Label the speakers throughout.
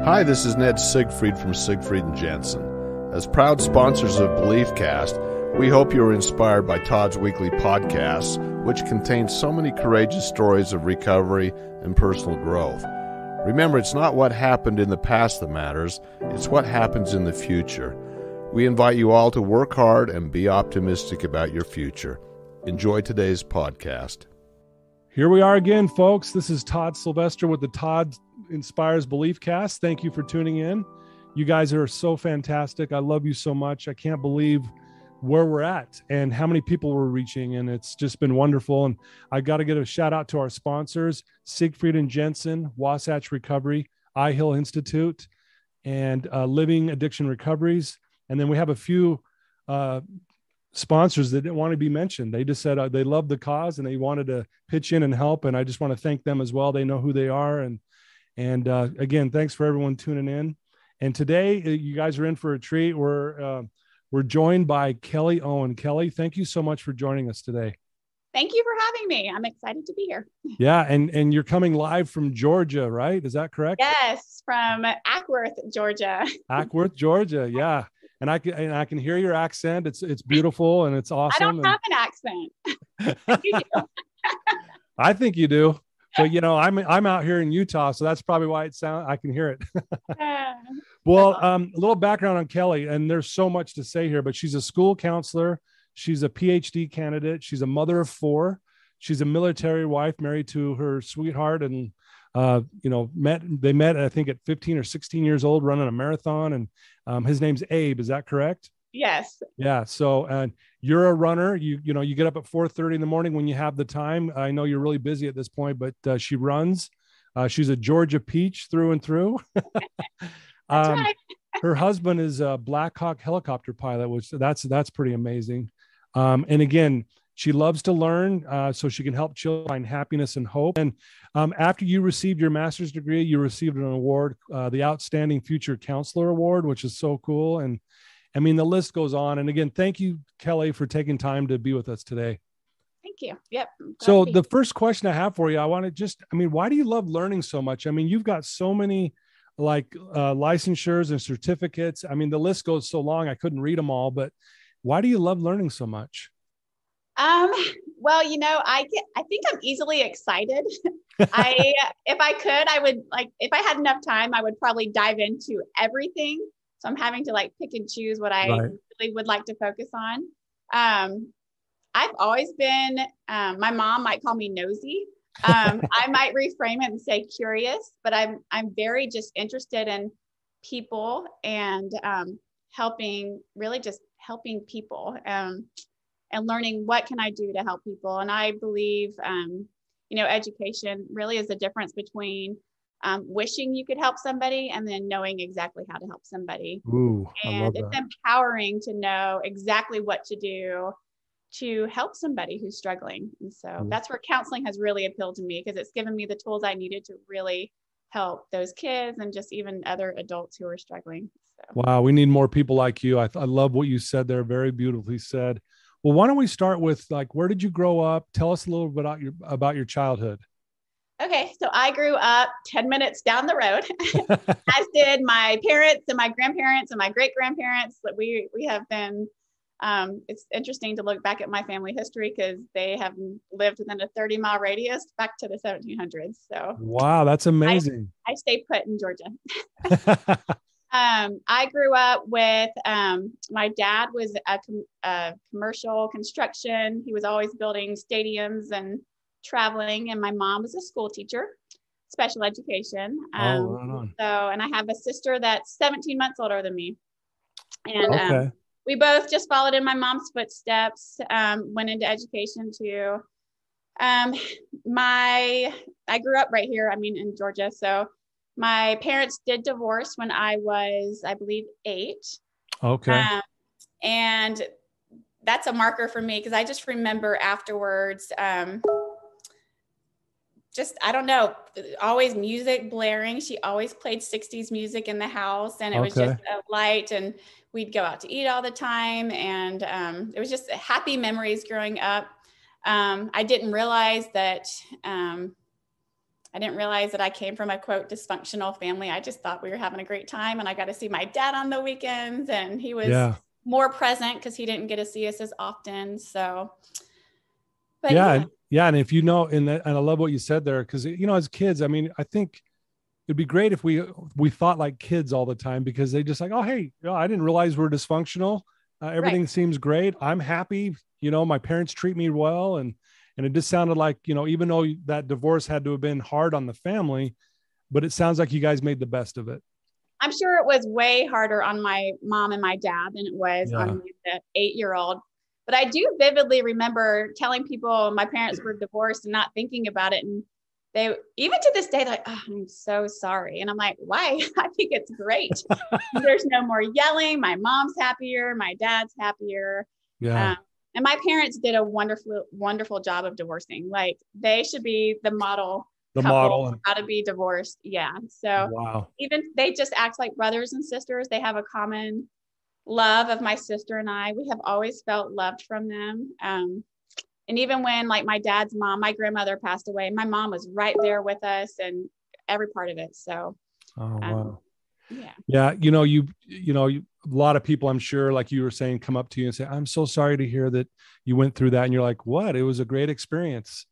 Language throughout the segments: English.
Speaker 1: Hi, this is Ned Siegfried from Siegfried and Jensen. As proud sponsors of BeliefCast, we hope you are inspired by Todd's weekly podcasts, which contain so many courageous stories of recovery and personal growth. Remember, it's not what happened in the past that matters, it's what happens in the future. We invite you all to work hard and be optimistic about your future. Enjoy today's podcast.
Speaker 2: Here we are again, folks. This is Todd Sylvester with the Todd Inspires BeliefCast. Thank you for tuning in. You guys are so fantastic. I love you so much. I can't believe where we're at and how many people we're reaching, and it's just been wonderful. And I got to give a shout out to our sponsors, Siegfried and Jensen, Wasatch Recovery, I Hill Institute, and Living Addiction Recoveries. And then we have a few sponsors that didn't want to be mentioned. They just said they love the cause and they wanted to pitch in and help. And I just want to thank them as well. They know who they are. And again, thanks for everyone tuning in. And today you guys are in for a treat. We're joined by Kelly Owen. Kelly, thank you so much for joining us today.
Speaker 3: Thank you for having me. I'm excited to be here.
Speaker 2: Yeah. And you're coming live from Georgia, right? Is that correct?
Speaker 3: Yes. From Ackworth, Georgia.
Speaker 2: Ackworth, Georgia. Yeah. And I can hear your accent. It's beautiful and it's awesome.
Speaker 3: I don't have an accent. You do.
Speaker 2: I think you do. But I'm out here in Utah, so that's probably why I can hear it. Well, a little background on Kelly, and there's so much to say here, but she's a school counselor. She's a Ph.D. candidate. She's a mother of 4. She's a military wife, married to her sweetheart, and they met I think at 15 or 16 years old, running a marathon. And his name's Abe. Is that correct?
Speaker 3: Yes.
Speaker 2: Yeah. So, and you're a runner. You get up at 4:30 in the morning when you have the time. I know you're really busy at this point, but she runs. She's a Georgia peach through and through.
Speaker 3: That's right.
Speaker 2: Her husband is a Blackhawk helicopter pilot, which that's pretty amazing. And again, she loves to learn so she can help children find happiness and hope. And after you received your master's degree, you received an award, the Outstanding Future Counselor Award, which is so cool. And I mean, the list goes on. And again, thank you, Kelly, for taking time to be with us today.
Speaker 3: Thank you. Yep.
Speaker 2: So the first question I have for you, why do you love learning so much? I mean, you've got so many licensures and certificates. I mean, the list goes so long, I couldn't read them all, but why do you love learning so much?
Speaker 3: Well, I think I'm easily excited. If I could, I would if I had enough time, I would probably dive into everything. So I'm having to pick and choose what I really would like to focus on. I've always been, my mom might call me nosy. I might reframe it and say curious, but I'm very just interested in people and helping people and learning what can I do to help people. And I believe, education really is the difference between wishing you could help somebody and then knowing exactly how to help somebody.
Speaker 2: Ooh,
Speaker 3: and
Speaker 2: I love
Speaker 3: it's
Speaker 2: that.
Speaker 3: empowering to know exactly what to do to help somebody who's struggling. And so that's where counseling has really appealed to me, because it's given me the tools I needed to really help those kids and just even other adults who are struggling. So.
Speaker 2: Wow. We need more people like you. I love what you said there. Very beautifully said. Well, why don't we start with where did you grow up? Tell us a little bit about your childhood.
Speaker 3: Okay. So I grew up 10 minutes down the road, as did my parents and my grandparents and my great-grandparents. We have been, it's interesting to look back at my family history because they have lived within a 30-mile radius back to the 1700s. So
Speaker 2: wow, that's amazing.
Speaker 3: I stayed put in Georgia. I grew up with, my dad was a commercial construction. He was always building stadiums and traveling. And my mom was a school teacher, special education.
Speaker 2: Right.
Speaker 3: And I have a sister that's 17 months older than me. And
Speaker 2: okay.
Speaker 3: We both just followed in my mom's footsteps, went into education too. I grew up right here, in Georgia. So my parents did divorce when I was, I believe, 8.
Speaker 2: Okay.
Speaker 3: And that's a marker for me because I just remember afterwards, I don't know, always music blaring. She always played 60s music in the house, and it was just a light, and we'd go out to eat all the time. And it was just happy memories growing up. I didn't realize that I didn't realize that I came from a quote dysfunctional family. I just thought we were having a great time, and I got to see my dad on the weekends, and he was more present because he didn't get to see us as often. So, but
Speaker 2: yeah. And if you know, and I love what you said there, because, you know, as kids, I mean, I think it'd be great if we thought like kids all the time, because they just like, oh, hey, I didn't realize we're dysfunctional. Everything seems great. I'm happy. You know, my parents treat me well. And it just sounded like, you know, even though that divorce had to have been hard on the family, but it sounds like you guys made the best of it.
Speaker 3: I'm sure it was way harder on my mom and my dad than it was on the 8-year-old. But I do vividly remember telling people my parents were divorced and not thinking about it. And they, even to this day, they're like, oh, I'm so sorry. And I'm like, why? I think it's great. There's no more yelling. My mom's happier. My dad's happier.
Speaker 2: Yeah.
Speaker 3: And my parents did a wonderful, wonderful job of divorcing. Like, they should be the model couple, how to be divorced. Yeah. So even they just act like brothers and sisters. They have a common love of my sister and I. We have always felt loved from them. And even when, like, my dad's mom, my grandmother passed away, my mom was right there with us and every part of it. So,
Speaker 2: yeah. You know, a lot of people, I'm sure, like you were saying, come up to you and say, I'm so sorry to hear that you went through that. And you're like, what? It was a great experience.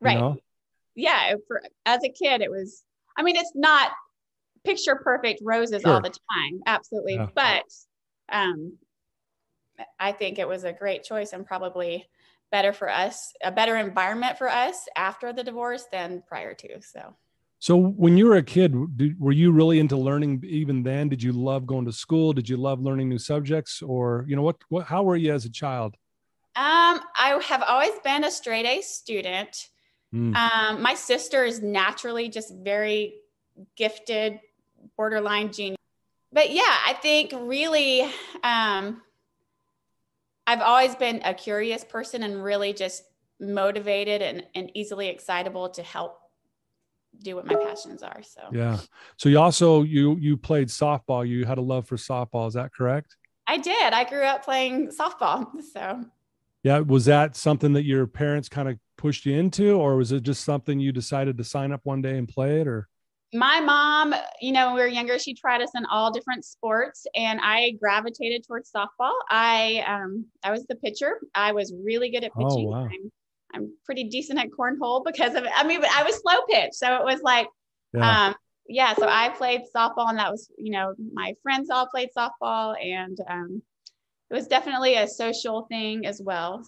Speaker 3: Right. You know? Yeah. As a kid, it was, I mean, it's not picture perfect roses all the time. Absolutely. Yeah. But I think it was a great choice and probably better for us, a better environment for us after the divorce than prior to.
Speaker 2: So when you were a kid, were you really into learning even then? Did you love going to school? Did you love learning new subjects? Or, you know, how were you as a child?
Speaker 3: I have always been a straight A student. My sister is naturally just very gifted, borderline genius. But yeah, I think really, I've always been a curious person and really just motivated and easily excitable to help do what my passions are. So
Speaker 2: yeah. So you also you played softball. You had a love for softball. Is that correct?
Speaker 3: I did. I grew up playing softball. So
Speaker 2: yeah, was that something that your parents kind of pushed you into, or was it just something you decided to sign up one day and play it? Or
Speaker 3: my mom, you know, when we were younger, she tried us in all different sports, and I gravitated towards softball. I was the pitcher. I was really good at pitching.
Speaker 2: Oh, wow.
Speaker 3: I'm pretty decent at cornhole because of it. I mean, I was slow pitch. So it was like, so I played softball, and that was, you know, my friends all played softball, and it was definitely a social thing as well.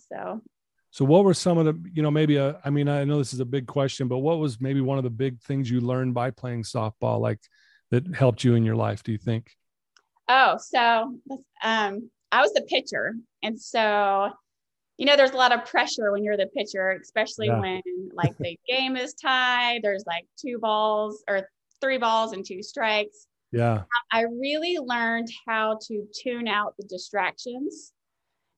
Speaker 2: So what were some of the, you know, maybe I mean, I know this is a big question, but what was maybe one of the big things you learned by playing softball, like that helped you in your life, do you think?
Speaker 3: Oh, so I was the pitcher. And so, you know, there's a lot of pressure when you're the pitcher, especially when like the game is tied, there's like 2 balls or 3 balls and 2 strikes.
Speaker 2: Yeah.
Speaker 3: I really learned how to tune out the distractions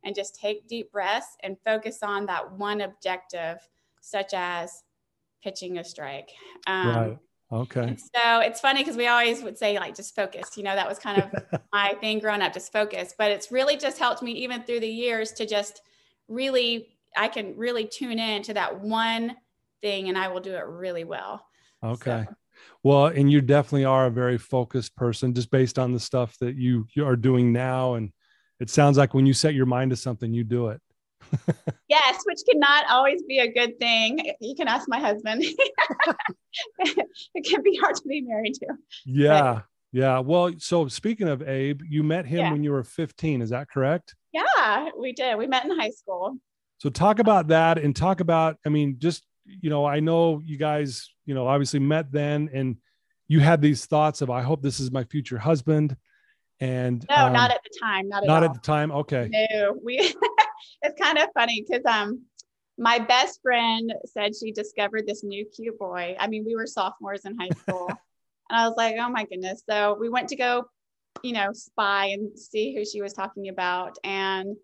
Speaker 3: and just take deep breaths and focus on that one objective, such as pitching a strike.
Speaker 2: Right. Okay.
Speaker 3: So it's funny because we always would say, like, just focus, you know, that was kind of my thing growing up, just focus. But it's really just helped me even through the years to just really, I can really tune in to that one thing and I will do it really well.
Speaker 2: Okay. So. Well, and you definitely are a very focused person just based on the stuff that you are doing now. And it sounds like when you set your mind to something, you do it.
Speaker 3: Yes, which cannot always be a good thing. You can ask my husband. It can be hard to be married to.
Speaker 2: Yeah. But, yeah. Well, so speaking of Abe, you met him when you were 15. Is that correct?
Speaker 3: Yeah, we did. We met in high school.
Speaker 2: So talk about that and talk about, I mean, just, you know, I know you guys, you know, obviously met then and you had these thoughts of, I hope this is my future husband. And
Speaker 3: no, not at the time. Not
Speaker 2: at the time. Okay.
Speaker 3: No, it's kind of funny because my best friend said she discovered this new cute boy. I mean, we were sophomores in high school and I was like, oh my goodness. So we went to go, you know, spy and see who she was talking about. And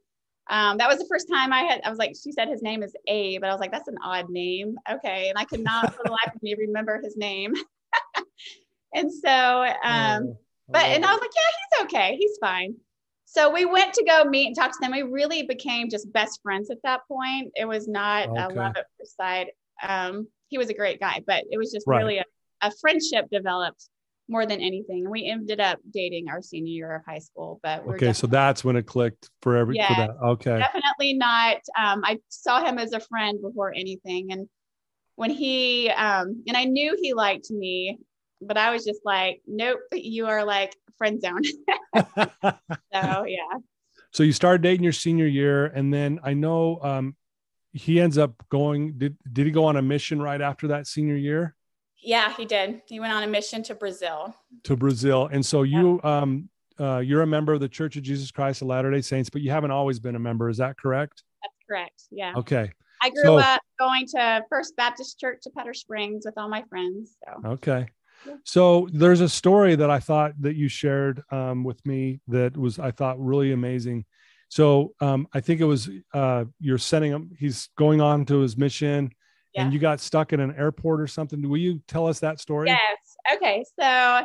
Speaker 3: that was the first time I was like, she said his name is Abe, but I was like, that's an odd name. Okay. And I could not for the life of me remember his name. And so, and I was like, yeah, he's okay. He's fine. So we went to go meet and talk to them. We really became just best friends at that point. It was not a love at first sight. he was a great guy, but it was just
Speaker 2: Right.
Speaker 3: really a friendship developed more than anything. We ended up dating our senior year of high school, but we're
Speaker 2: Okay. So that's when it clicked for for that. Okay.
Speaker 3: definitely not. I saw him as a friend before anything. And when he, and I knew he liked me, but I was just like, nope, you are like friend zone. So yeah.
Speaker 2: So you started dating your senior year, and then I know he ends up going. Did he go on a mission right after that senior year?
Speaker 3: Yeah, he did. He went on a mission to Brazil.
Speaker 2: To Brazil, and so you you're a member of the Church of Jesus Christ of Latter-day Saints, but you haven't always been a member. Is that correct?
Speaker 3: That's correct. Yeah.
Speaker 2: Okay.
Speaker 3: I grew up going to First Baptist Church of Petter Springs with all my friends. So
Speaker 2: okay. So there's a story that I thought that you shared with me that was, I thought, really amazing. So I think it was you're sending him, he's going on to his mission, and you got stuck in an airport or something. Will you tell us that story?
Speaker 3: Yes. Okay. So,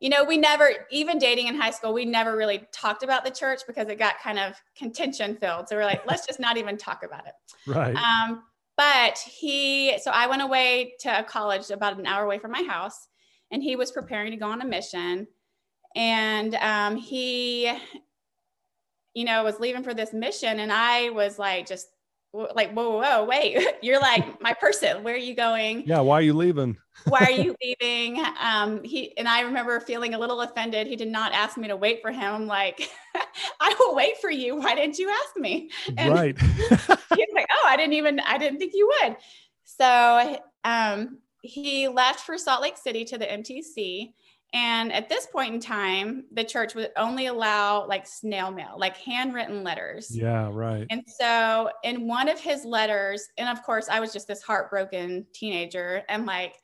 Speaker 3: you know, we never, even dating in high school, we never really talked about the church because it got kind of contention filled. So we're like, let's just not even talk about it.
Speaker 2: Right.
Speaker 3: But so I went away to a college about an hour away from my house, and he was preparing to go on a mission. And he, you know, was leaving for this mission. And I was like, just like, whoa, wait, you're like my person. Where are you going?
Speaker 2: Yeah. Why are you leaving?
Speaker 3: Why are you leaving? And I remember feeling a little offended. He did not ask me to wait for him. I'm like, I will wait for you. Why didn't you ask me? And
Speaker 2: right.
Speaker 3: he's like, oh, I didn't think you would. So he left for Salt Lake City to the MTC. And at this point in time, the church would only allow like snail mail, like handwritten letters.
Speaker 2: Yeah, right.
Speaker 3: And so in one of his letters, and of course, I was just this heartbroken teenager and like,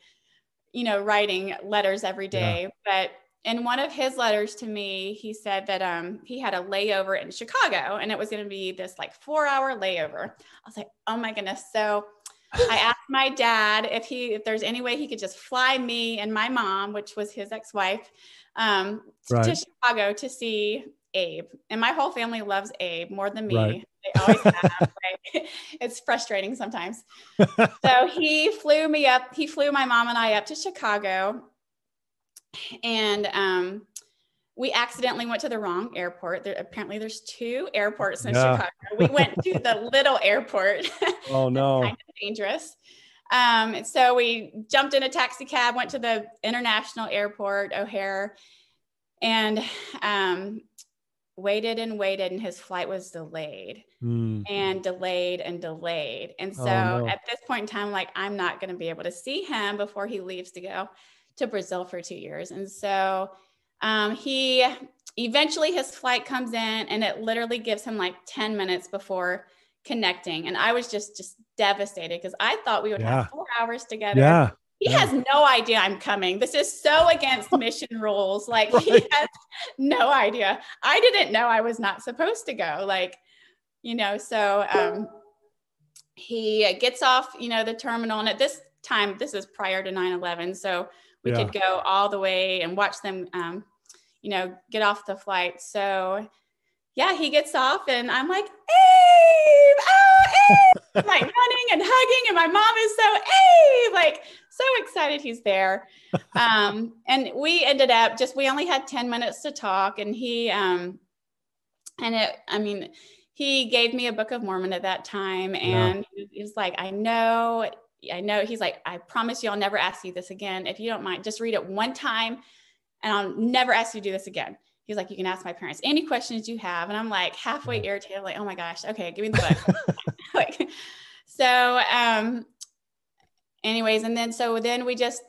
Speaker 3: you know, writing letters every day. Yeah. But in one of his letters to me, he said that he had a layover in Chicago, and it was going to be this like 4-hour layover. I was like, oh my goodness. So I asked my dad if there's any way he could just fly me and my mom, which was his ex-wife, to Chicago to see Abe. And my whole family loves Abe more than me. Right. They always have. Like, it's frustrating sometimes. So he flew my mom and I up to Chicago. And we accidentally went to the wrong airport. Apparently there's 2 airports in Chicago. We went to the little airport.
Speaker 2: Oh no.
Speaker 3: Kind of dangerous. So we jumped in a taxi cab, went to the international airport, O'Hare, and waited, and his flight was delayed and delayed and delayed. And so at this point in time, like, I'm not going to be able to see him before he leaves to go to Brazil for 2 years. And so he eventually, his flight comes in, and it literally gives him like 10 minutes before connecting. And I was just devastated because I thought we would have 4 hours together.
Speaker 2: Yeah.
Speaker 3: He has no idea I'm coming. This is so against mission rules. Like, he has no idea. I didn't know I was not supposed to go. Like, you know, so he gets off, you know, the terminal. And at this time, this is prior to 9/11. So we could go all the way and watch them, you know, get off the flight. So yeah, he gets off, and I'm like, Abe, oh, Abe, I'm like running and hugging, and my mom is so, Abe, like so excited he's there. And we ended up we only had 10 minutes to talk, and he gave me a Book of Mormon at that time, and he was like, I know. He's like, I promise you, I'll never ask you this again. If you don't mind, just read it one time, and I'll never ask you to do this again. He's like, you can ask my parents any questions you have. And I'm like halfway irritated, like, oh my gosh, okay, give me the book. Like, so anyways, and then we just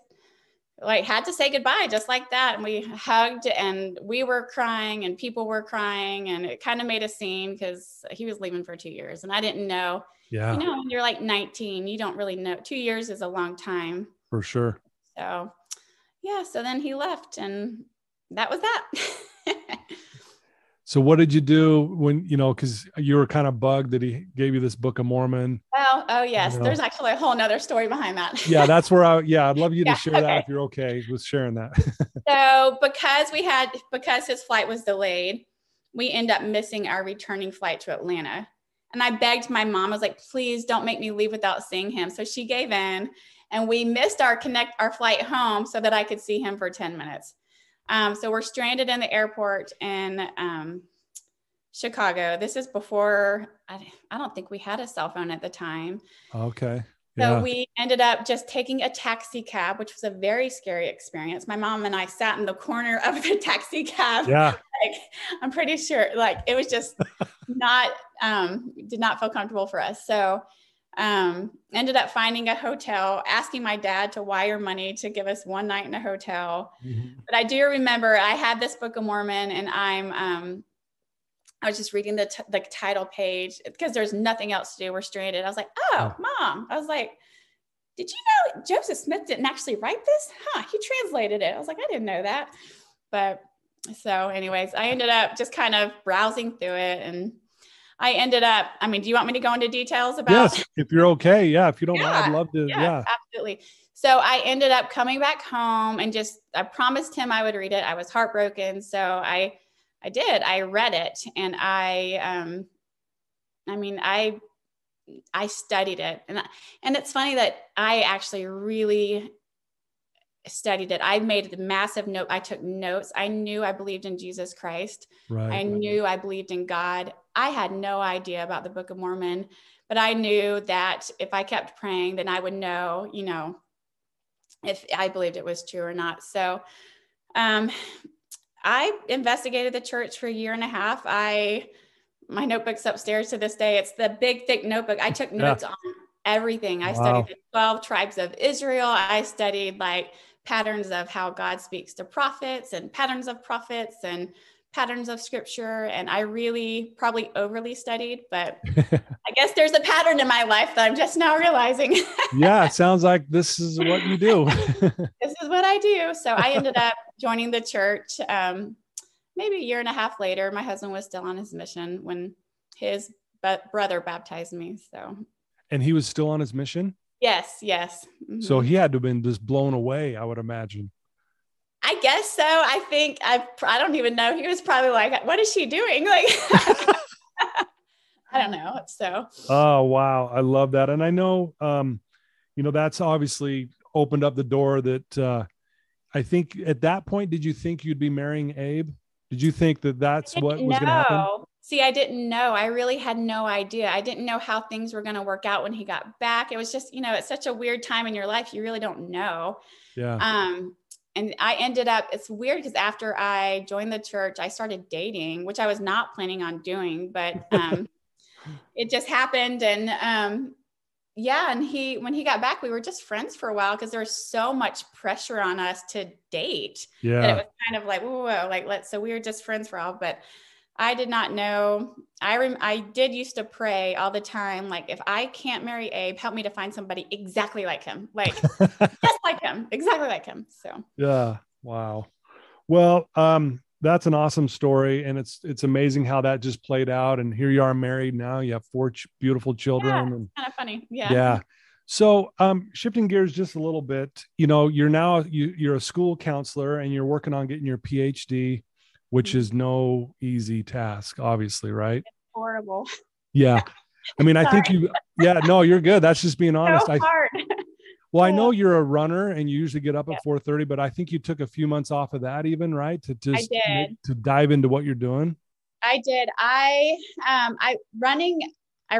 Speaker 3: like had to say goodbye just like that. And we hugged, and we were crying, and people were crying, and it kind of made a scene because he was leaving for 2 years, and I didn't know.
Speaker 2: Yeah.
Speaker 3: You know, when you're like 19, you don't really know. 2 years is a long time.
Speaker 2: For sure.
Speaker 3: So yeah, so then he left, and that was that.
Speaker 2: So what did you do when, you know, because you were kind of bugged that he gave you this Book of Mormon?
Speaker 3: Oh yes. You know? There's actually a whole nother story behind that.
Speaker 2: Yeah, that's where I'd love you to share that if you're okay with sharing that.
Speaker 3: So because his flight was delayed, we end up missing our returning flight to Atlanta. And I begged my mom, I was like, please don't make me leave without seeing him. So she gave in, and we missed our flight home so that I could see him for 10 minutes. So we're stranded in the airport in Chicago. This is before, I don't think we had a cell phone at the time.
Speaker 2: Okay.
Speaker 3: So
Speaker 2: Yeah.
Speaker 3: we ended up just taking a taxi cab, which was a very scary experience. My mom and I sat in the corner of the taxi cab.
Speaker 2: Yeah.
Speaker 3: Like, I'm pretty sure, like, it was just not, did not feel comfortable for us. So ended up finding a hotel, asking my dad to wire money to give us one night in a hotel.
Speaker 2: Mm-hmm.
Speaker 3: But I do remember I had this Book of Mormon, and I was just reading the title page because there's nothing else to do. We're stranded. I was like, oh, Mom. I was like, did you know Joseph Smith didn't actually write this? Huh, he translated it. I was like, I didn't know that. But so anyways, I ended up just kind of browsing through it. And I ended up, I mean, do you want me to go into details about?
Speaker 2: Yes, if you're okay. Yeah, if you don't mind, I'd love to. Yeah,
Speaker 3: absolutely. So I ended up coming back home and I promised him I would read it. I was heartbroken. So I did. I read it, and I studied it, and it's funny that I actually really studied it. I made a massive note. I took notes. I knew I believed in Jesus Christ.
Speaker 2: Right.
Speaker 3: I knew I believed in God. I had no idea about the Book of Mormon, but I knew that if I kept praying, then I would know, if I believed it was true or not. So, I investigated the church for a year and a half. My notebook's upstairs to this day. It's the big, thick notebook. I took notes on everything. I studied the 12 tribes of Israel. I studied like patterns of how God speaks to prophets and patterns of prophets and patterns of scripture. And I really probably overly studied, but I guess there's a pattern in my life that I'm just now realizing.
Speaker 2: Yeah, it sounds like this is what you do.
Speaker 3: This is what I do. So I ended up joining the church. Maybe a year and a half later, my husband was still on his mission when his brother baptized me. So,
Speaker 2: and he was still on his mission?
Speaker 3: Yes. Mm-hmm.
Speaker 2: So he had to have been just blown away, I would imagine.
Speaker 3: I guess so. I think I don't even know. He was probably like, what is she doing? Like, I don't know. So.
Speaker 2: Oh, wow. I love that. And I know, that's obviously opened up the door that I think at that point, did you think you'd be marrying Abe? Did you think that that's what was going to happen?
Speaker 3: See, I didn't know. I really had no idea. I didn't know how things were going to work out when he got back. It was just, it's such a weird time in your life. You really don't know.
Speaker 2: Yeah.
Speaker 3: And I ended up, it's weird because after I joined the church, I started dating, which I was not planning on doing, but it just happened. And and when he got back, we were just friends for a while because there was so much pressure on us to date.
Speaker 2: Yeah.
Speaker 3: That it was kind of like, whoa, like so we were just friends for a while, but I did not know. I did used to pray all the time. Like, if I can't marry Abe, help me to find somebody exactly like him, like just like him, exactly like him. So, yeah.
Speaker 2: Wow. Well, that's an awesome story. And it's amazing how that just played out. And here you are married now. You have 4 beautiful children.
Speaker 3: Yeah,
Speaker 2: and
Speaker 3: kind of funny. Yeah.
Speaker 2: Yeah. So, shifting gears just a little bit, you're a school counselor and you're working on getting your Ph.D., which is no easy task, obviously, right?
Speaker 3: It's horrible.
Speaker 2: Yeah. I mean, I think no, you're good. That's just being honest.
Speaker 3: So hard.
Speaker 2: Well, I know you're a runner and you usually get up at 4:30, but I think you took a few months off of that even, right? To dive into what you're doing.
Speaker 3: I did. I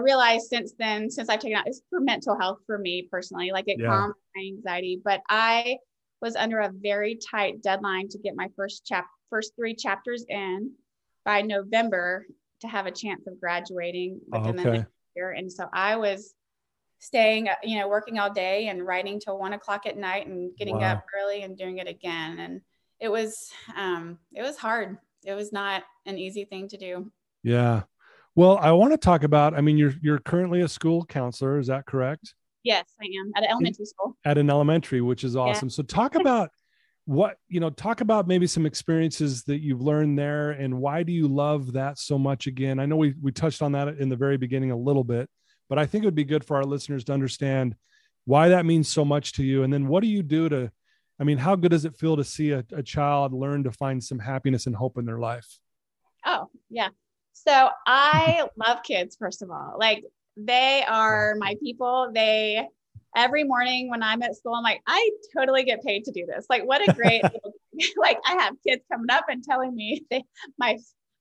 Speaker 3: realized since I've taken out, it's for mental health for me personally, like it calms my anxiety, but I was under a very tight deadline to get my first 3 chapters in by November to have a chance of graduating within the next year. And so I was staying, working all day and writing till 1:00 at night and getting up early and doing it again. And it was hard. It was not an easy thing to do.
Speaker 2: Yeah. Well, I want to talk about, you're currently a school counselor. Is that correct?
Speaker 3: Yes, I am at an elementary school.
Speaker 2: At an elementary, which is awesome. Yeah. So talk about talk about maybe some experiences that you've learned there and why do you love that so much again? I know we touched on that in the very beginning a little bit, but I think it would be good for our listeners to understand why that means so much to you. And then what do you do how good does it feel to see a child learn to find some happiness and hope in their life?
Speaker 3: Oh, yeah. So I love kids, first of all. Like, they are my people. Every morning when I'm at school, I'm like, I totally get paid to do this. Like, what a great, like, I have kids coming up and telling me they're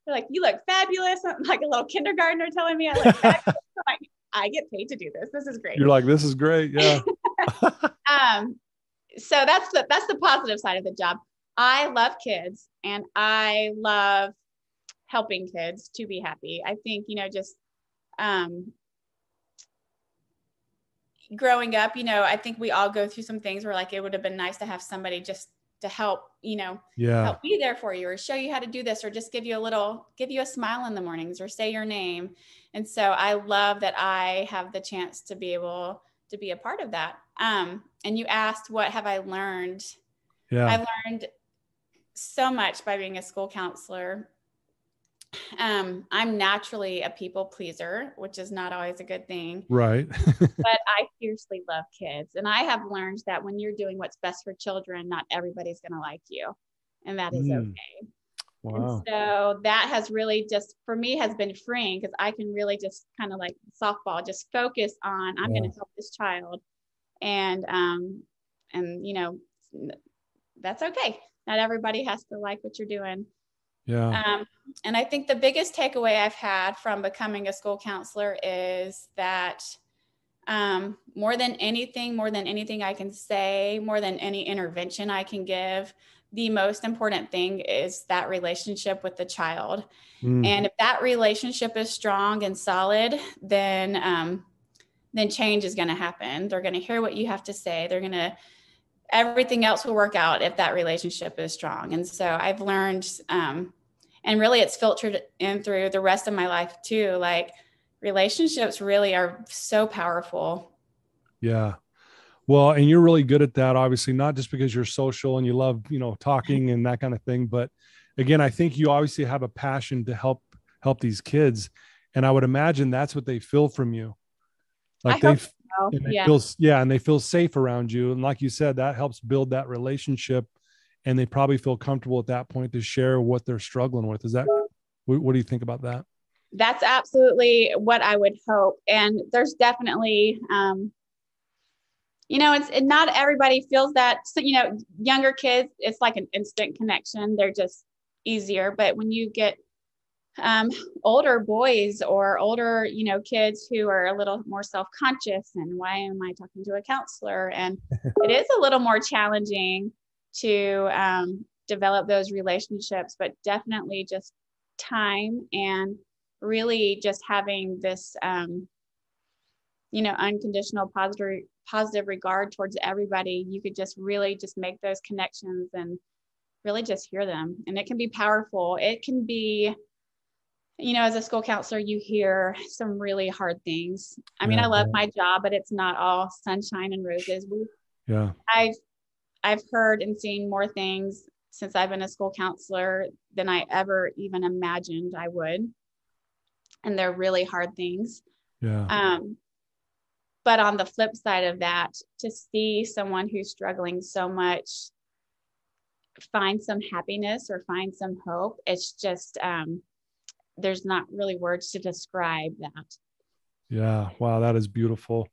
Speaker 3: like, you look fabulous. I'm like a little kindergartner telling me I look fabulous. I'm like, I get paid to do this. This is great.
Speaker 2: You're like, this is great. Yeah.
Speaker 3: So that's the positive side of the job. I love kids and I love helping kids to be happy. I think, just growing up, I think we all go through some things where like, it would have been nice to have somebody just to help, help be there for you or show you how to do this, or just give you a smile in the mornings or say your name. And so I love that I have the chance to be able to be a part of that. And you asked, what have I learned?
Speaker 2: Yeah.
Speaker 3: I've learned so much by being a school counselor. I'm naturally a people pleaser, which is not always a good thing.
Speaker 2: Right.
Speaker 3: But I fiercely love kids. And I have learned that when you're doing what's best for children, not everybody's going to like you. And that is okay.
Speaker 2: Wow.
Speaker 3: And so that has really just, for me, has been freeing, because I can really just kind of like softball, just focus on, I'm going to help this child. And that's okay. Not everybody has to like what you're doing.
Speaker 2: Yeah.
Speaker 3: And I think the biggest takeaway I've had from becoming a school counselor is that more than anything I can say, more than any intervention I can give, the most important thing is that relationship with the child. And if that relationship is strong and solid, then change is going to happen. They're going to hear what you have to say. Everything else will work out if that relationship is strong. And so I've learned, and really it's filtered in through the rest of my life too. Like, relationships really are so powerful.
Speaker 2: Yeah. Well, and you're really good at that, obviously, not just because you're social and you love, talking and that kind of thing. But again, I think you obviously have a passion to help these kids. And I would imagine that's what they feel from you. Like they feel safe around you. And like you said, that helps build that relationship. And they probably feel comfortable at that point to share what they're struggling with. What do you think about that?
Speaker 3: That's absolutely what I would hope. And there's definitely, it's not everybody feels that. So, younger kids, it's like an instant connection. They're just easier. But when you get older boys or older, kids who are a little more self-conscious, and why am I talking to a counselor? And it is a little more challenging to develop those relationships, but definitely just time and really just having this, unconditional positive regard towards everybody. You could just really just make those connections and really just hear them. And it can be powerful. It can be, as a school counselor, you hear some really hard things. I mean, I love my job, but it's not all sunshine and roses. I've heard and seen more things since I've been a school counselor than I ever even imagined I would. And they're really hard things.
Speaker 2: Yeah.
Speaker 3: But on the flip side of that, to see someone who's struggling so much find some happiness or find some hope, it's just, there's not really words to describe that.
Speaker 2: Yeah. Wow. That is beautiful.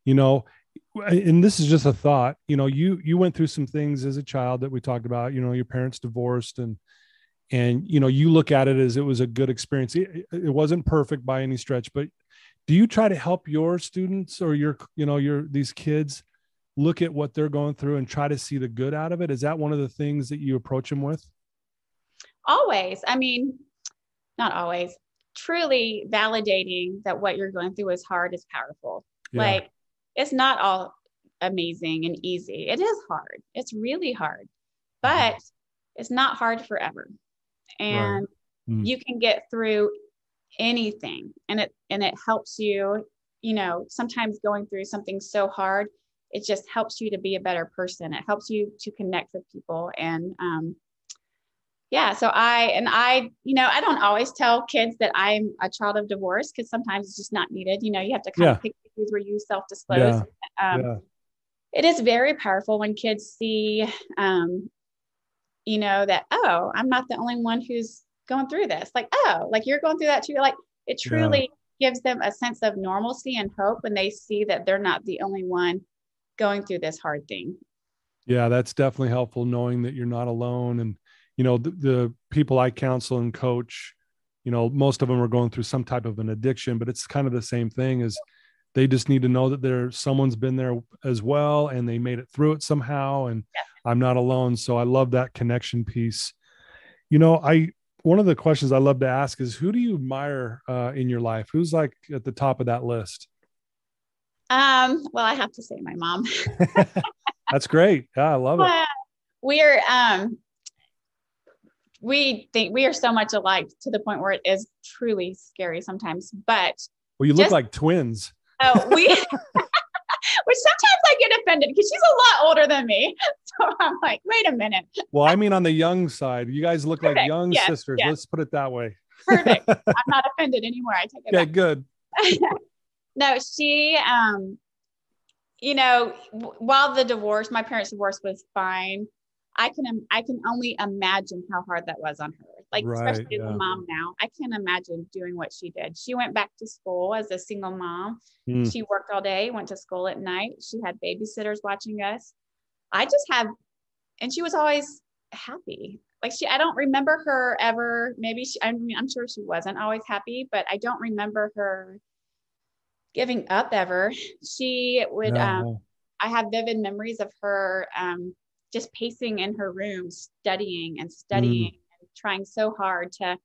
Speaker 2: And this is just a thought, you went through some things as a child that we talked about, your parents divorced and, you look at it as it was a good experience. It wasn't perfect by any stretch, but do you try to help your students or these kids look at what they're going through and try to see the good out of it? Is that one of the things that you approach them with?
Speaker 3: Always. I mean, not always. Truly validating that what you're going through is hard is powerful.
Speaker 2: Yeah.
Speaker 3: Like, it's not all amazing and easy. It is hard. It's really hard, but it's not hard forever. And you can get through anything. And it helps you, sometimes going through something so hard, it just helps you to be a better person. It helps you to connect with people. And, so I don't always tell kids that I'm a child of divorce, because sometimes it's just not needed. You have to kind of pick things where you self-disclose. It is very powerful when kids see, that, oh, I'm not the only one who's going through this. Like, oh, like you're going through that too. Like it truly gives them a sense of normalcy and hope when they see that they're not the only one going through this hard thing.
Speaker 2: Yeah, that's definitely helpful, knowing that you're not alone. And, the people I counsel and coach, most of them are going through some type of an addiction, but it's kind of the same thing. Is they just need to know that someone's been there as well, and they made it through it somehow. And I'm not alone. So I love that connection piece. One of the questions I love to ask is, who do you admire in your life? Who's like at the top of that list?
Speaker 3: Well, I have to say my mom.
Speaker 2: That's great. Yeah, I love it.
Speaker 3: We think we are so much alike to the point where it is truly scary sometimes, but
Speaker 2: well, you look like twins.
Speaker 3: Oh, which sometimes I get offended because she's a lot older than me. So I'm like, wait a minute.
Speaker 2: Well, I mean, on the young side, you guys look like young sisters. Yes. Let's put it that way.
Speaker 3: Perfect. I'm not offended anymore. I take it back.
Speaker 2: Good.
Speaker 3: No, she, while my parents' divorce was fine, I can only imagine how hard that was on her. Like, especially as a mom now, I can't imagine doing what she did. She went back to school as a single mom. She worked all day, went to school at night. She had babysitters watching us. And she was always happy. Like I don't remember her ever, I'm sure she wasn't always happy, but I don't remember her giving up ever. She would, I have vivid memories of her, just pacing in her room, studying and trying so hard to,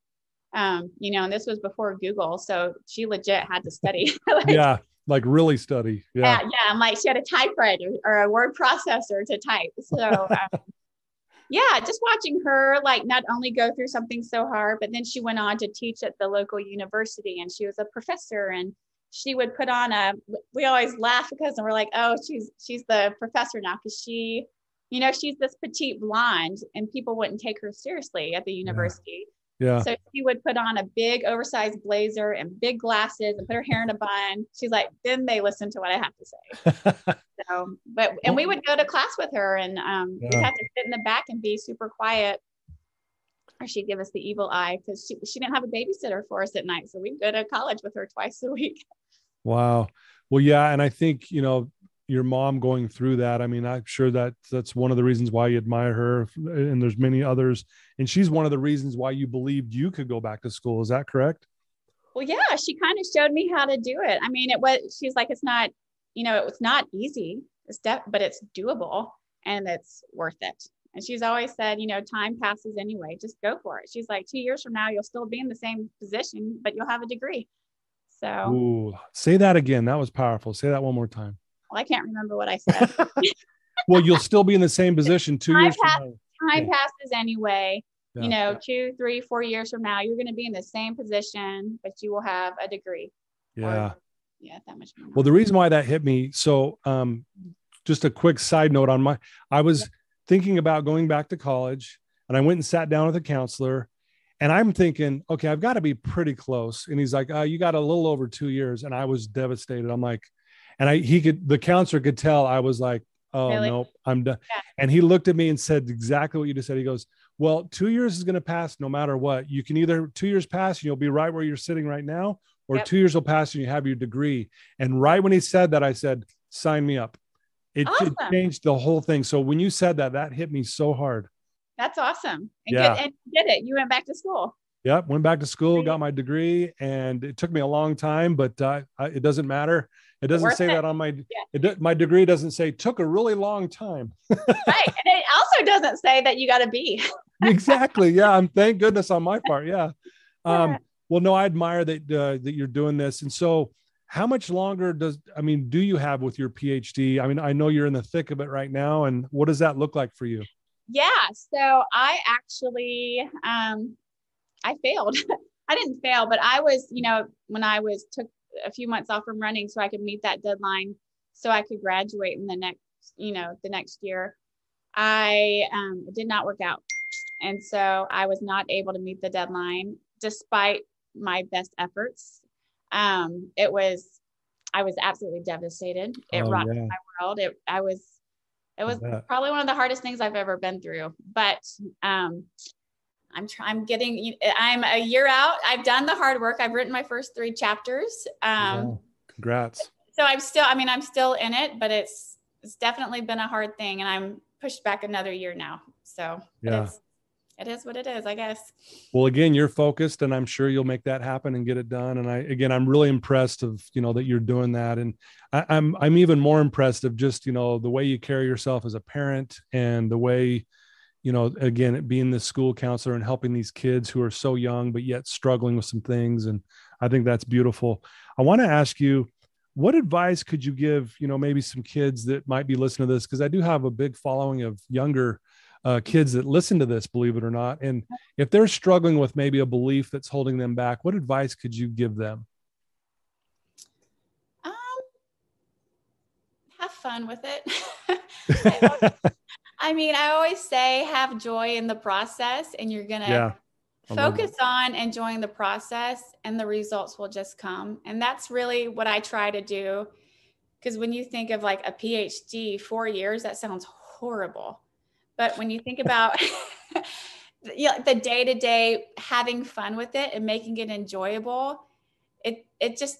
Speaker 3: and this was before Google. So she legit had to study.
Speaker 2: Like really study. Yeah.
Speaker 3: I'm like, she had a typewriter or a word processor to type. So just watching her like not only go through something so hard, but then she went on to teach at the local university, and she was a professor, and she would put on we always laugh because we're like, oh, she's the professor now, because she, she's this petite blonde and people wouldn't take her seriously at the university. Yeah. So she would put on a big oversized blazer and big glasses and put her hair in a bun. She's like, then they listen to what I have to say. And we would go to class with her, and we'd have to sit in the back and be super quiet, or she'd give us the evil eye because she didn't have a babysitter for us at night. So we'd go to college with her twice a week.
Speaker 2: Wow. Well, yeah. And I think, your mom going through that, I mean, I'm sure that's one of the reasons why you admire her, and there's many others. And she's one of the reasons why you believed you could go back to school. Is that correct?
Speaker 3: Well, yeah, she kind of showed me how to do it. I mean, she's like, it's not, it was not easy, but it's doable and it's worth it. And she's always said, time passes anyway, just go for it. She's like, 2 years from now, you'll still be in the same position, but you'll have a degree. So.
Speaker 2: Ooh, say that again. That was powerful. Say that one more time.
Speaker 3: Well, I can't remember what I said.
Speaker 2: Well, you'll still be in the same position 2 years from now.
Speaker 3: Time passes anyway. 2, 3, 4 years from now, you're going to be in the same position, but you will have a degree.
Speaker 2: Yeah.
Speaker 3: That much more.
Speaker 2: Well, the reason why that hit me. So, just a quick side note I was thinking about going back to college, and I went and sat down with a counselor, and I'm thinking, okay, I've got to be pretty close. And he's like, you got a little over 2 years. And I was devastated. I'm like, and the counselor could tell I was like, oh, really? Nope, I'm done. Yeah. And he looked at me and said exactly what you just said. He goes, well, 2 years is going to pass no matter what. You can either 2 years pass and you'll be right where you're sitting right now, or 2 years will pass and you have your degree. And right when he said that, I said, sign me up. It changed the whole thing. So when you said that hit me so hard.
Speaker 3: That's awesome. And you did it. You went back to school.
Speaker 2: Yep. Went back to school, got my degrry, and it took me a long time, but it doesn't matter. It doesn't say that on my degree doesn't say took a really long time.
Speaker 3: Right. And it also doesn't say that you got a B.
Speaker 2: Exactly. Yeah. Thank goodness on my part. Yeah. Well, no, I admire that you're doing this. And so how much longer do you have with your PhD? I mean, I know you're in the thick of it right now. And what does that look like for you?
Speaker 3: Yeah. So I actually, I failed. I didn't fail, but I was, when I took a few months off from running so I could meet that deadline, so I could graduate in the next year, it did not work out. And so I was not able to meet the deadline despite my best efforts. I was absolutely devastated. It rocked my world. It was probably one of the hardest things I've ever been through, but I'm a year out. I've done the hard work. I've written my first 3 chapters.
Speaker 2: Wow. Congrats.
Speaker 3: So I'm still in it, but it's definitely been a hard thing, and I'm pushed back another year now. So
Speaker 2: yeah,
Speaker 3: it is what it is, I guess.
Speaker 2: Well, again, you're focused, and I'm sure you'll make that happen and get it done. And I'm really impressed of, that you're doing that. And I'm even more impressed of just, the way you carry yourself as a parent, and the way, again, being the school counselor and helping these kids who are so young, but yet struggling with some things. And I think that's beautiful. I want to ask you, what advice could you give, maybe some kids that might be listening to this? Because I do have a big following of younger kids that listen to this, believe it or not. And if they're struggling with maybe a belief that's holding them back, what advice could you give them?
Speaker 3: Have fun with it. I always say have joy in the process, and you're going to focus on enjoying the process, and the results will just come. And that's really what I try to do. Because when you think of like a PhD, 4 years, that sounds horrible. But when you think about the day-to-day, having fun with it and making it enjoyable, it just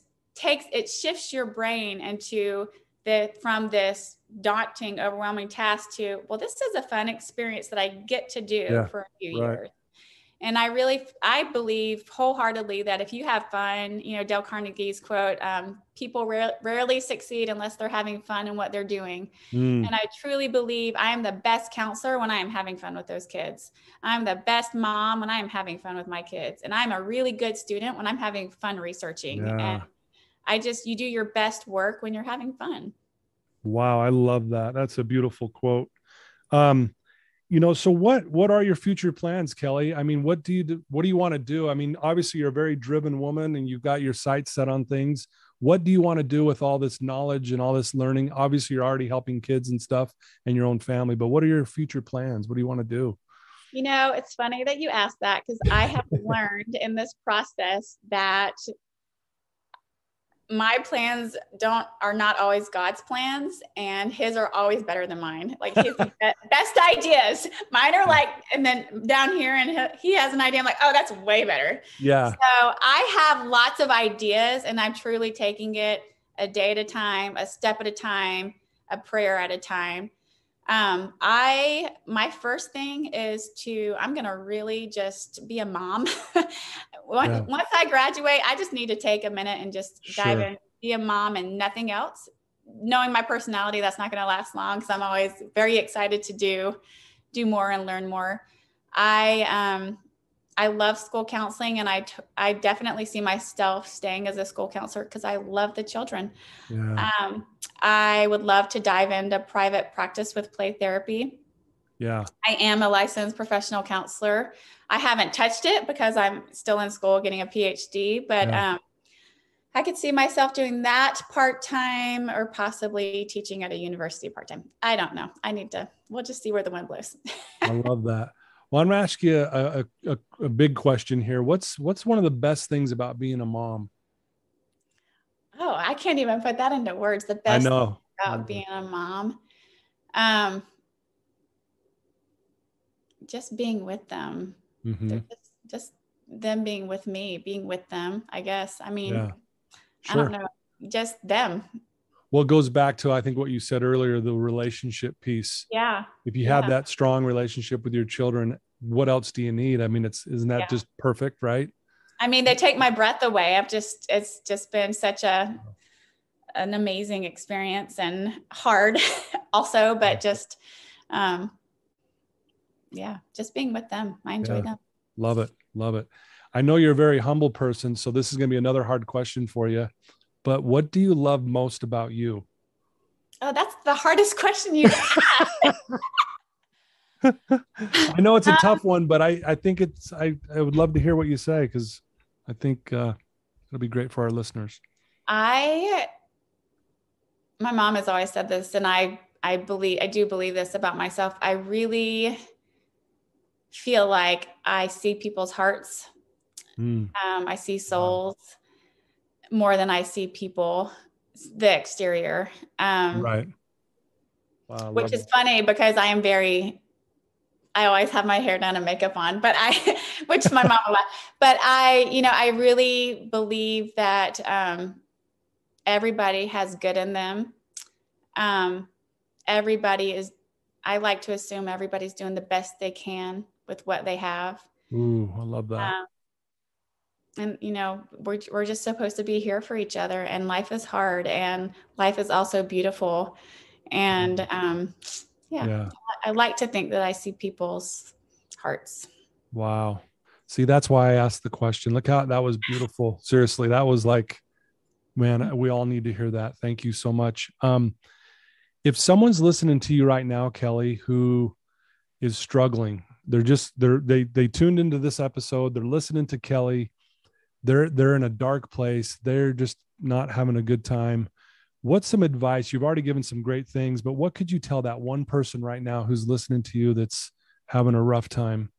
Speaker 3: shifts your brain into from this daunting, overwhelming task to, well, this is a fun experience that I get to do for a few years. And I believe wholeheartedly that if you have fun, Dale Carnegie's quote, people rarely succeed unless they're having fun in what they're doing. And I truly believe I am the best counselor when I am having fun with those kids. I'm the best mom when I am having fun with my kids. And I'm a really good student when I'm having fun researching. And you do your best work when you're having fun.
Speaker 2: Wow. I love that. That's a beautiful quote. So what are your future plans, Kelly? I mean, what do you want to do? I mean, obviously you're a very driven woman and you've got your sights set on things. What do you want to do with all this knowledge and all this learning? Obviously you're already helping kids and stuff and your own family, but what are your future plans? What do you want to do?
Speaker 3: It's funny that you asked that, because I have learned in this process that my plans are not always God's plans, and his are always better than mine. Like his best ideas, mine are like, and then down here, and he has an idea. I'm like, oh, that's way better.
Speaker 2: Yeah.
Speaker 3: So I have lots of ideas, and I'm truly taking it a day at a time, a step at a time, a prayer at a time. My first thing is I'm going to really just be a mom. Once I graduate, I just need to take a minute and just dive in, be a mom and nothing else. Knowing my personality, that's not going to last long, because I'm always very excited to do more and learn more. I love school counseling, and I definitely see myself staying as a school counselor because I love the children.
Speaker 2: Yeah.
Speaker 3: I would love to dive into private practice with play therapy.
Speaker 2: Yeah.
Speaker 3: I am a licensed professional counselor. I haven't touched it because I'm still in school getting a Ph.D., but I could see myself doing that part-time, or possibly teaching at a university part-time. I don't know. We'll just see where the wind blows.
Speaker 2: I love that. Well, I'm going to ask you a big question here. What's one of the best things about being a mom?
Speaker 3: Oh, I can't even put that into words. The best thing about being a mom. Just being with them. Mm-hmm. Just them being with me, being with them, I guess. I mean, I don't know, just them.
Speaker 2: Well, it goes back to, I think, what you said earlier, the relationship piece.
Speaker 3: Yeah.
Speaker 2: If you have that strong relationship with your children, what else do you need? I mean, isn't that just perfect, right?
Speaker 3: I mean, they take my breath away. It's just been such an amazing experience, and hard also, but just, just being with them. I enjoy them.
Speaker 2: Love it. Love it. I know you're a very humble person, so this is going to be another hard question for you, but what do you love most about you?
Speaker 3: Oh, that's the hardest question you've asked.
Speaker 2: I know it's a tough one, but I think I would love to hear what you say, because I think it'll be great for our listeners.
Speaker 3: My mom has always said this, and I do believe this about myself. I really feel like I see people's hearts. I see souls more than I see people, the exterior.
Speaker 2: Right. Wow,
Speaker 3: which is funny, because I am very I always have my hair done and makeup on, but which my mom will laugh. But I really believe that everybody has good in them. I like to assume everybody's doing the best they can with what they have.
Speaker 2: Ooh, I love that.
Speaker 3: And, we're just supposed to be here for each other, and life is hard and life is also beautiful. And, I like to think that I see people's hearts.
Speaker 2: Wow. See, that's why I asked the question. Look how that was beautiful. Seriously. That was like, man, we all need to hear that. Thank you so much. If someone's listening to you right now, Kelly, who is struggling, they tuned into this episode, they're listening to Kelly, they're in a dark place, they're just not having a good time. What's some advice? You've already given some great things, but what could you tell that one person right now who's listening to you that's having a rough time?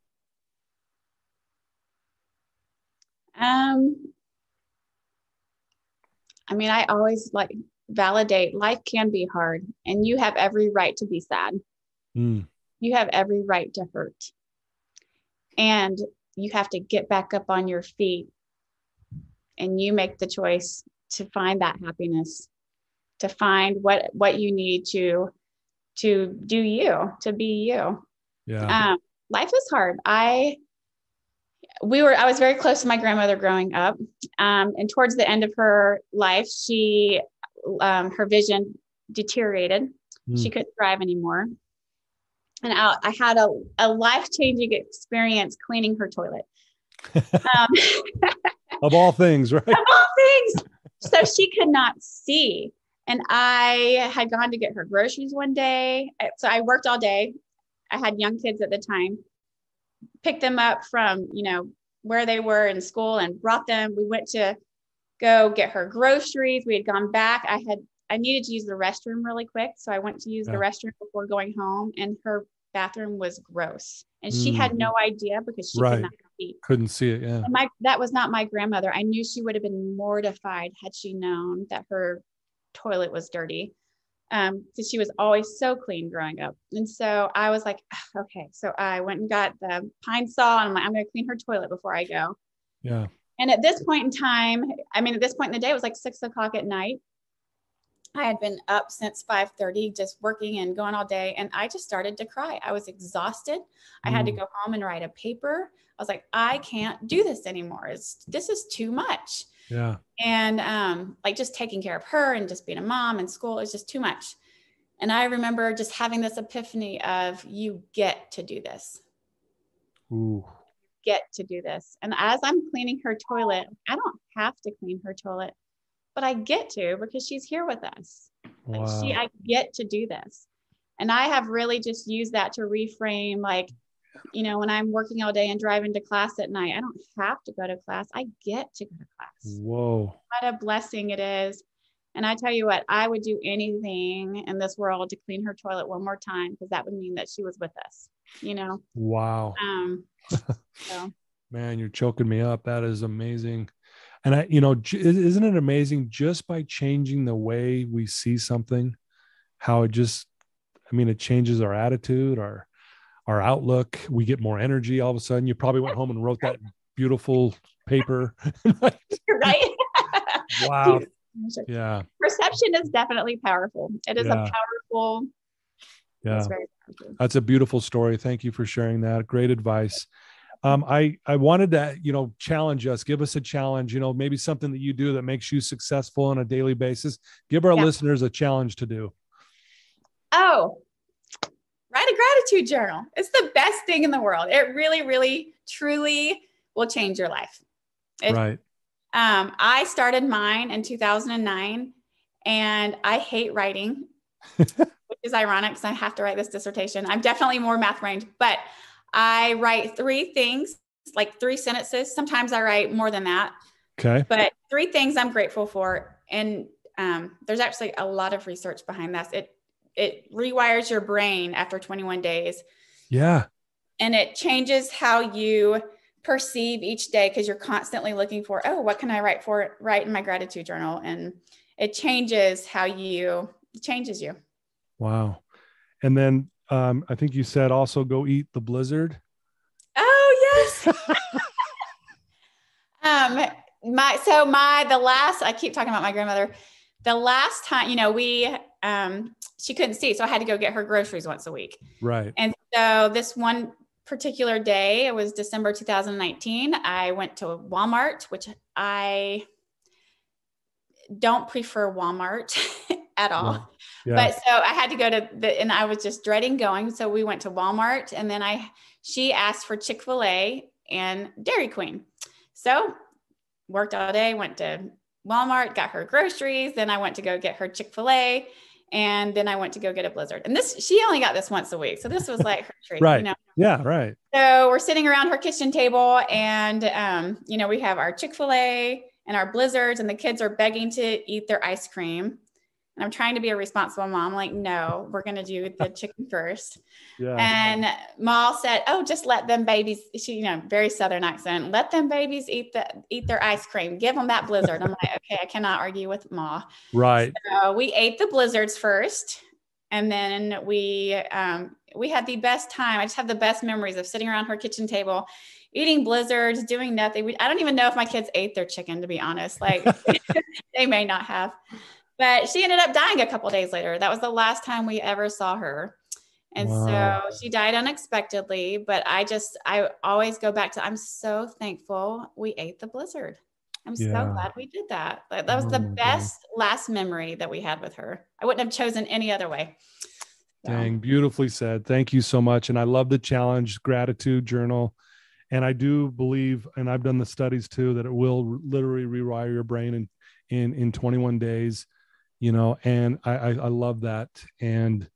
Speaker 3: I always validate life can be hard, and you have every right to be sad. You have every right to hurt, and you have to get back up on your feet, and you make the choice to find that happiness, to find what you need to do you, to be you.
Speaker 2: Yeah.
Speaker 3: Life is hard. I was very close to my grandmother growing up. And towards the end of her life, her vision deteriorated. She couldn't drive anymore. And I had a life-changing experience cleaning her toilet.
Speaker 2: Of all things, right?
Speaker 3: Of all things. So she could not see. And I had gone to get her groceries one day. So I worked all day. I had young kids at the time. Picked them up from, where they were in school and brought them. We went to go get her groceries. We had gone back. I needed to use the restroom really quick. So I went to use the restroom before going home, and her bathroom was gross. And she had no idea because she could not see.
Speaker 2: Couldn't see it. Yeah.
Speaker 3: And that was not my grandmother. I knew she would have been mortified had she known that her toilet was dirty. Because she was always so clean growing up. And so I was like, okay. So I went and got the pine saw, and I'm like, I'm going to clean her toilet before I go.
Speaker 2: Yeah.
Speaker 3: And at this point in time, at this point in the day, it was like 6:00 at night. I had been up since 5:30, just working and going all day. And I just started to cry. I was exhausted. I had to go home and write a paper. I was like, I can't do this anymore. This is too much.
Speaker 2: Yeah.
Speaker 3: And just taking care of her and just being a mom and school is just too much. And I remember just having this epiphany of, you get to do this.
Speaker 2: Ooh.
Speaker 3: Get to do this. And as I'm cleaning her toilet, I don't have to clean her toilet, but I get to, because she's here with us.
Speaker 2: Wow.
Speaker 3: I get to do this. And I have really just used that to reframe, when I'm working all day and driving to class at night, I don't have to go to class. I get to go to class.
Speaker 2: Whoa. What
Speaker 3: a blessing it is. And I tell you what, I would do anything in this world to clean her toilet one more time, because that would mean that she was with us,
Speaker 2: Wow.
Speaker 3: So.
Speaker 2: Man, you're choking me up. That is amazing. And isn't it amazing, just by changing the way we see something, how it changes our attitude, our outlook. We get more energy all of a sudden. You probably went home and wrote that beautiful paper.
Speaker 3: Right?
Speaker 2: Wow. Yeah.
Speaker 3: Perception is definitely powerful. It is a powerful.
Speaker 2: Yeah.
Speaker 3: It's very powerful.
Speaker 2: That's a beautiful story. Thank you for sharing that. Great advice. I wanted to, challenge us, give us a challenge, maybe something that you do that makes you successful on a daily basis. Give our listeners a challenge to do.
Speaker 3: Oh, write a gratitude journal. It's the best thing in the world. It really, really, truly will change your life.
Speaker 2: Right.
Speaker 3: I started mine in 2009, and I hate writing, which is ironic because I have to write this dissertation. I'm definitely more math brained, but I write 3 things, like 3 sentences. Sometimes I write more than that.
Speaker 2: Okay.
Speaker 3: But 3 things I'm grateful for. And there's actually a lot of research behind this. It rewires your brain after 21 days.
Speaker 2: Yeah.
Speaker 3: And it changes how you perceive each day, because you're constantly looking for, what can I write in my gratitude journal? And it changes it changes you.
Speaker 2: Wow. And then I think you said also go eat the blizzard.
Speaker 3: Oh, yes. I keep talking about my grandmother. The last time, she couldn't see, so I had to go get her groceries once a week.
Speaker 2: Right.
Speaker 3: And so this one particular day, it was December 2019. I went to Walmart, which I don't prefer Walmart at all. Yeah. But so I had to go and I was just dreading going. So we went to Walmart, and then she asked for Chick-fil-A and Dairy Queen. So worked all day, went to Walmart, got her groceries. Then I went to go get her Chick-fil-A, and then I went to go get a blizzard. And she only got this once a week. So this was like her treat,
Speaker 2: right. Yeah. Right.
Speaker 3: So we're sitting around her kitchen table, and, we have our Chick-fil-A and our blizzards, and the kids are begging to eat their ice cream. And I'm trying to be a responsible mom. Like, no, we're going to do the chicken first. Yeah. And Ma said, oh, just let them babies, she, very Southern accent, let them babies eat their ice cream. Give them that blizzard. I'm like, okay, I cannot argue with Ma.
Speaker 2: Right.
Speaker 3: So we ate the blizzards first. And then we had the best time. I just have the best memories of sitting around her kitchen table, eating blizzards, doing nothing. I don't even know if my kids ate their chicken, to be honest. Like they may not have. But she ended up dying a couple of days later. That was the last time we ever saw her. And so she died unexpectedly. But I always go back to, I'm so thankful we ate the blizzard. I'm so glad we did that. That was the best last memory that we had with her. I wouldn't have chosen any other way. So.
Speaker 2: Dang, beautifully said. Thank you so much. And I love the challenge, gratitude journal. And I do believe, and I've done the studies too, that it will literally rewire your brain in 21 days. And I love that. And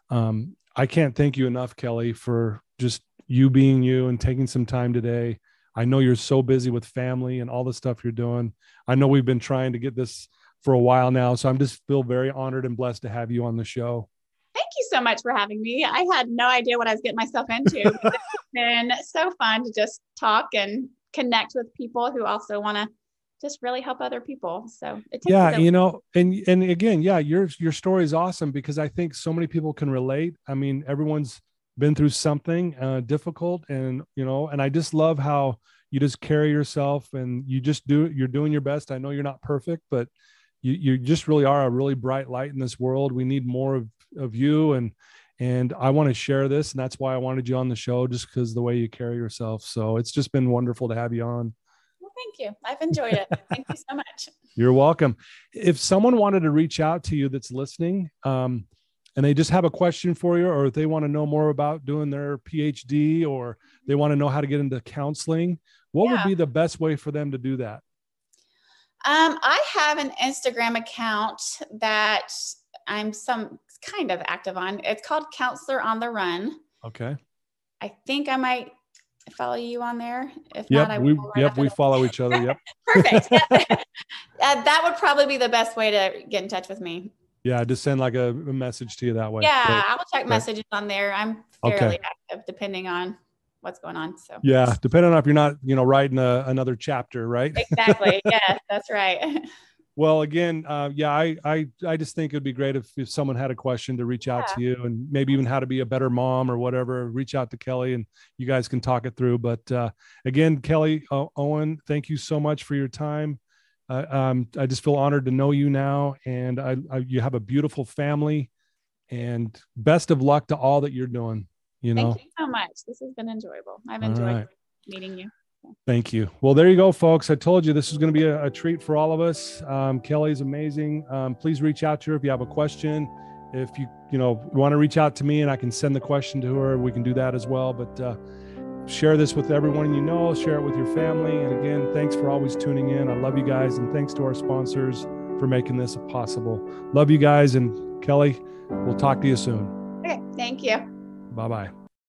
Speaker 2: I can't thank you enough, Kelly, for just you being you and taking some time today. I know you're so busy with family and all the stuff you're doing. I know we've been trying to get this for a while now. So I'm just feel very honored and blessed to have you on the show.
Speaker 3: Thank you so much for having me. I had no idea what I was getting myself into. It's been so fun to just talk and connect with people who also want to just really help other people. So it takes
Speaker 2: and again, your story is awesome because I think so many people can relate. I mean, everyone's been through something difficult, and and I just love how you just carry yourself and you're doing your best. I know you're not perfect, but you just really are a really bright light in this world. We need more of you, and I want to share this, and that's why I wanted you on the show, just because the way you carry yourself. So it's just been wonderful to have you on.
Speaker 3: Thank you. I've enjoyed it. Thank you so much.
Speaker 2: You're welcome. If someone wanted to reach out to you that's listening, and they just have a question for you, or if they want to know more about doing their Ph.D. or they want to know how to get into counseling, what would be the best way for them to do that?
Speaker 3: I have an Instagram account that I'm some kind of active on. It's called Counselor on the Run.
Speaker 2: Okay.
Speaker 3: I think I might follow you on there. If not, I will.
Speaker 2: We follow each other. Yep.
Speaker 3: Perfect. That would probably be the best way to get in touch with me.
Speaker 2: Yeah, just send like a message to you that way.
Speaker 3: Yeah, great. I will check messages on there. I'm fairly active depending on what's going on. So
Speaker 2: yeah, depending on if you're not, writing another chapter, right?
Speaker 3: Exactly. Yes, that's right.
Speaker 2: Well, again, I just think it'd be great if someone had a question to reach out to you, and maybe even how to be a better mom or whatever, reach out to Kelly and you guys can talk it through. But again, Kelly, Owen, thank you so much for your time. I just feel honored to know you now, and you have a beautiful family, and best of luck to all that you're doing.
Speaker 3: Thank you so much. This has been enjoyable. I've enjoyed meeting you.
Speaker 2: Thank you. Well, there you go, folks. I told you this is going to be a treat for all of us. Kelly's amazing. Please reach out to her if you have a question. If you want to reach out to me and I can send the question to her, we can do that as well. But share this with everyone share it with your family. And again, thanks for always tuning in. I love you guys. And thanks to our sponsors for making this possible. Love you guys. And Kelly, we'll talk to you soon.
Speaker 3: Okay. Thank you.
Speaker 2: Bye-bye.